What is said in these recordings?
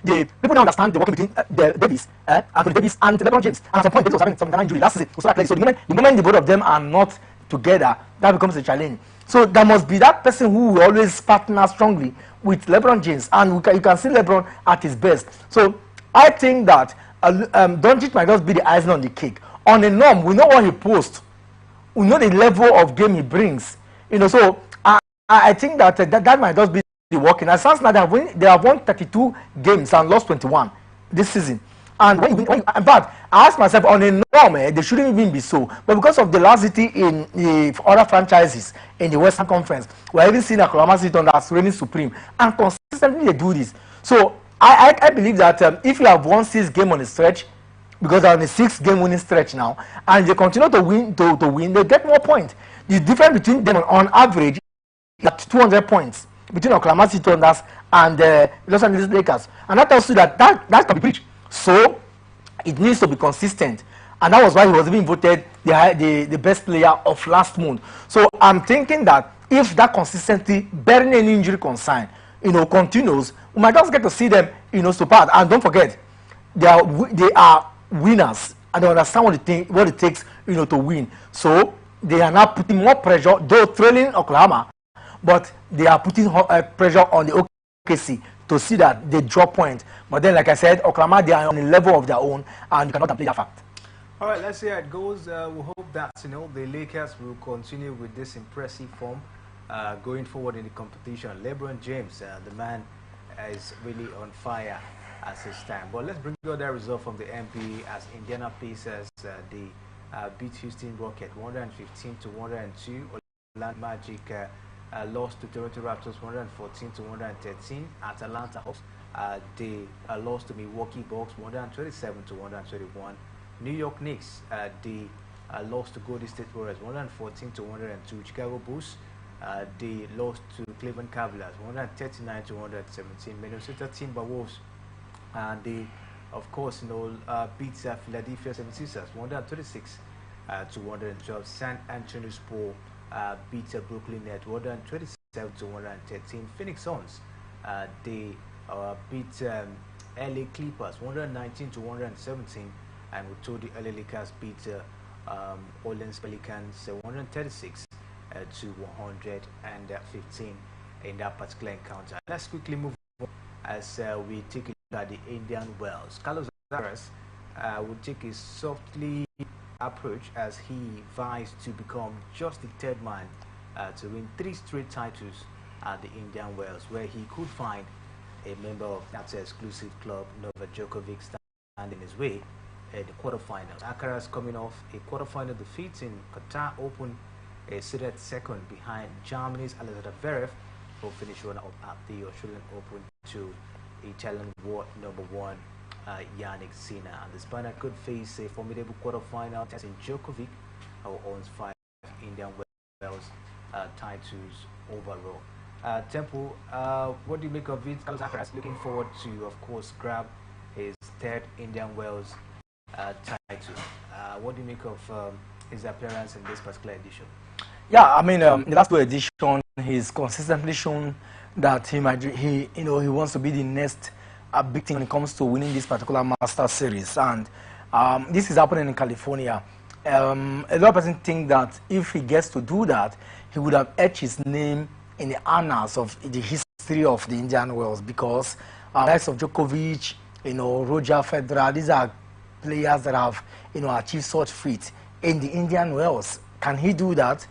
the people don't understand the working between Anthony Davis and LeBron James. And at some point, Davis was having some internal injury last season. So the moment the both of them are not together, that becomes a challenge. So there must be that person who will always partner strongly with LeBron James, and you can see LeBron at his best. So I think that Doncic might just be the icing on the cake. On a norm, we know what he posts. We know the level of game he brings. So I think that that might just be the working. As sounds like they have won 32 games and lost 21 this season. And in fact, I asked myself, on a norm, they shouldn't even be so. But because of the laxity in the other franchises in the Western Conference, we're even seeing Oklahoma City Thunder as reigning supreme. And consistently they do this. So I believe that if you have won 6 games on a stretch, because they're on a 6-game winning stretch now, and they continue to win, they get more points. The difference between them on average is at 200 points between Oklahoma City Thunder and Los Angeles Lakers. And that tells you that can be breached. So it needs to be consistent, and that was why he was even voted the best player of last month. So I'm thinking that if that consistency, bearing any injury concern, continues, we might just get to see them, surpass. And don't forget, they are winners, and they understand what it takes, to win. So they are now putting more pressure, though trailing Oklahoma, but they are putting pressure on the OKC to see that they drop points. But then, like I said, Oklahoma, they are on a level of their own, and you cannot play that fact. All right, let's see how it goes. We hope that the Lakers will continue with this impressive form going forward in the competition. LeBron James, the man, is really on fire at this time. But let's bring you that result from the NBA as Indiana Pacers beat Houston Rockets 115-102. Orlando Magic lost to Toronto Raptors 114-113. Atlanta Hawks they lost to Milwaukee Bucks 127-121. New York Knicks they lost to Golden State Warriors 114-102. Chicago Bulls they lost to Cleveland Cavaliers 139-117. Minnesota Timberwolves and they, of course, beat Philadelphia 76ers 126-112. San Antonio Spurs beat Brooklyn Nets 127-113. Phoenix Suns they beat LA Clippers 119-117, and we told the LA Lakers beat Orleans Pelicans 136-115 in that particular encounter. Let's quickly move on as we take a look at the Indian Wells. Carlos Alcaraz will take a softly approach as he vies to become just the 3rd man to win 3 straight titles at the Indian Wells, where he could find a member of that exclusive club, Novak Djokovic, standing his way in the quarterfinals. Alcaraz coming off a quarterfinal defeat in Qatar Open, seated 2nd behind Germany's Alexander Zverev, who finished runner-up at the Australian Open to Italian world #1 Yannick Sinner. And the Spaniard could face a formidable quarterfinal test in Djokovic, who owns 5 Indian Wells titles overall. Temple, what do you make of it? Carlos Alcaraz looking forward to, of course, grab his 3rd Indian Wells title. What do you make of his appearance in this particular edition? Yeah, I mean, in the last 2 editions, he's consistently shown that he wants to be the next big thing when it comes to winning this particular Masters series, and this is happening in California. A lot of people think that if he gets to do that, he would have etched his name in the annals of the history of the Indian Wells, because likes of Djokovic, Roger Federer, these are players that have achieved such feats in the Indian Wells. Can he do that?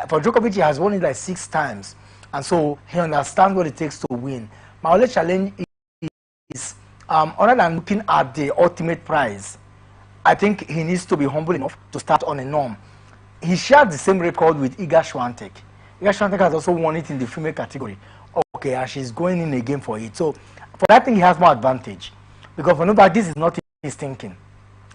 For Djokovic, he has won it like 6 times, and so he understands what it takes to win. My only challenge is, other than looking at the ultimate prize, I think he needs to be humble enough to start on a norm. He shared the same record with Iga Swiatek. Iga Swiatek has also won it in the female category. Okay, and she's going in again for it. So for that thing, he has more advantage, because for nobody, this is not his thinking.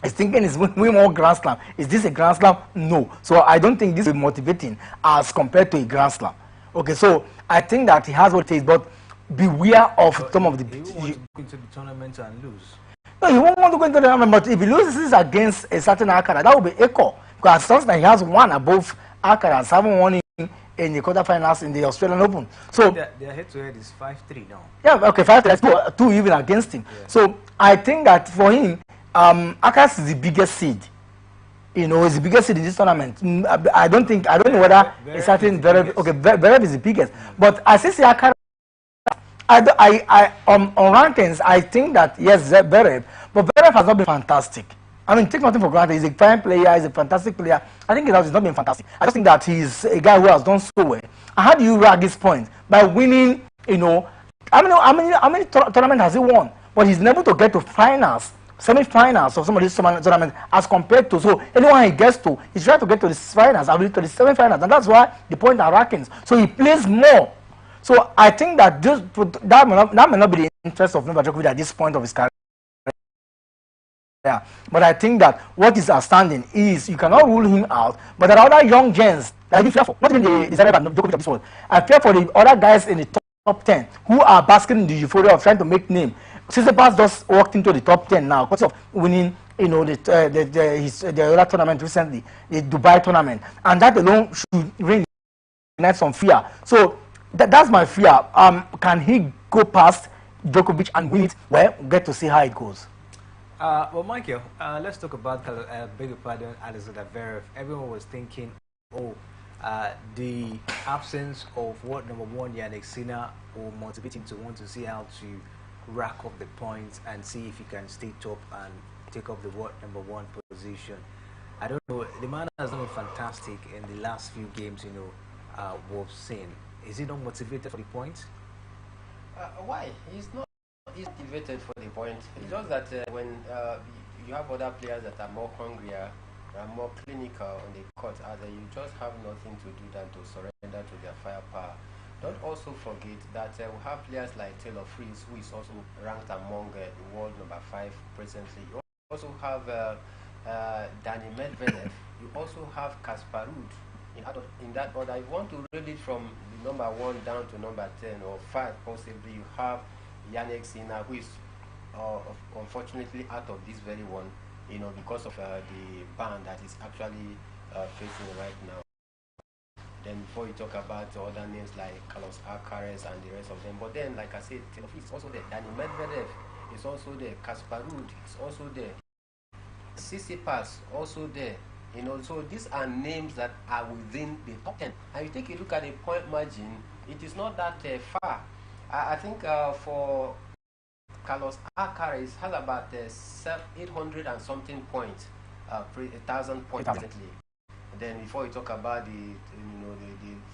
His thinking is win more Grand Slam. Is this a Grand Slam? No. So I don't think this is motivating as compared to a Grand Slam. Okay, so I think that he has what it takes, but beware of some of the. He won't want to go into the tournament and lose. No, he won't want to go into the tournament, but if he loses against a certain Alcaraz, that will be equal. Because sometimes he has one above Alcaraz, haven't won in in the quarterfinals in the Australian Open. So their head-to-head is 5-3 now. yeah, okay, 5-3. Let's go 2 even against him. Yeah. So I think that for him, Akash is the biggest seed. You know, is the biggest seed in this tournament. I don't know whether a certain Verev is the biggest. But I see Akash. On rankings, I think that yes, Verev, but Verev has not been fantastic. I mean, take nothing for granted. He's a fine player. He's a fantastic player. I think he's not been fantastic. I just think that he's a guy who has done so well. And how do you rag his point? By winning, you know, how many tournaments has he won? But he's never to get to finals, semi-finals of some of these tournaments as compared to, so anyone he gets to, he's trying to get to the finals, I believe to the semi-finals, and that's why the point are rankings. So he plays more. So I think that that may not be the interest of Novak Djokovic at this point of his career. Yeah. But I think that what is outstanding is you cannot rule him out. But there are other young gens that I fear for. Not even the designer of Djokovic of this world. I fear for the other guys in the top 10 who are basking in the euphoria of trying to make name. Tsitsipas just walked into the top 10 now because of winning, you know, the other tournament recently, the Dubai tournament, and that alone should reignite some fear. So that's my fear. Can he go past Djokovic and win it? Well, we'll get to see how it goes. Well, Michael, let's talk about beg your pardon, Alexander Zverev. Everyone was thinking, the absence of world number one Jannik Sinner will motivate him to want to see how to rack up the points and see if he can stay top and take up the world number one position. I don't know. The man has done fantastic in the last few games. You know, we've seen. Is he not motivated for the points? Why? He's not. He's motivated for the point. It's just that when you have other players that are more hungrier, are more clinical on the court, you just have nothing to do than to surrender to their firepower. Don't also forget that we have players like Taylor Fritz, who is also ranked among the world number 5 presently. You also have Danny Medvedev. You also have Casper Ruud. In that order, if you want to read it from the number 1 down to number 10 or 5 possibly, you have Jannik Sinner, who is unfortunately out of this very one, you know, because of the ban that is actually facing right now. Then before you talk about other names like Carlos Alcaraz and the rest of them, but then like I said, Taylor Fritz is also there, Danny Medvedev is also there, Casper Ruud is also there, Tsitsipas also there. You know, so these are names that are within the top 10. And you take a look at the point margin, it is not that far. I think for Carlos Alcaraz has about 800 and something points, 1,000 points presently. Then before you talk about the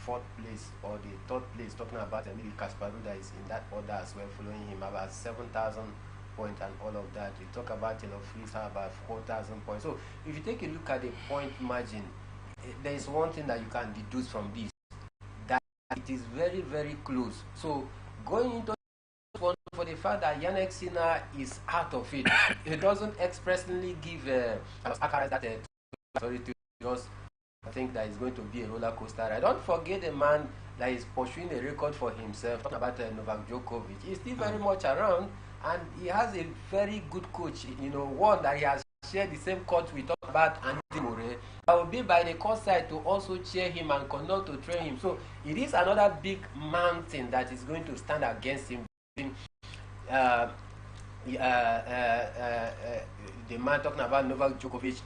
4th place or the 3rd place, talking about maybe Casper Ruud that is in that order as well, following him about 7,000 points and all of that. You talk about Taylor Fritz about 4,000 points. So if you take a look at the point margin, there is one thing that you can deduce from this, that it is very, very close. So going into one, for the fact that Jannik Sinner is out of it, it doesn't expressly give Alcaraz that authority to just think that it's going to be a roller coaster. I don't forget the man that is pursuing a record for himself, talking about Novak Djokovic. He's still very much around, and he has a very good coach, you know, one that he has shared the same court we talked about, Andy Murray. I will be by the court side to also cheer him and continue to train him. So it is another big mountain that is going to stand against him. The man talking about Novak Djokovic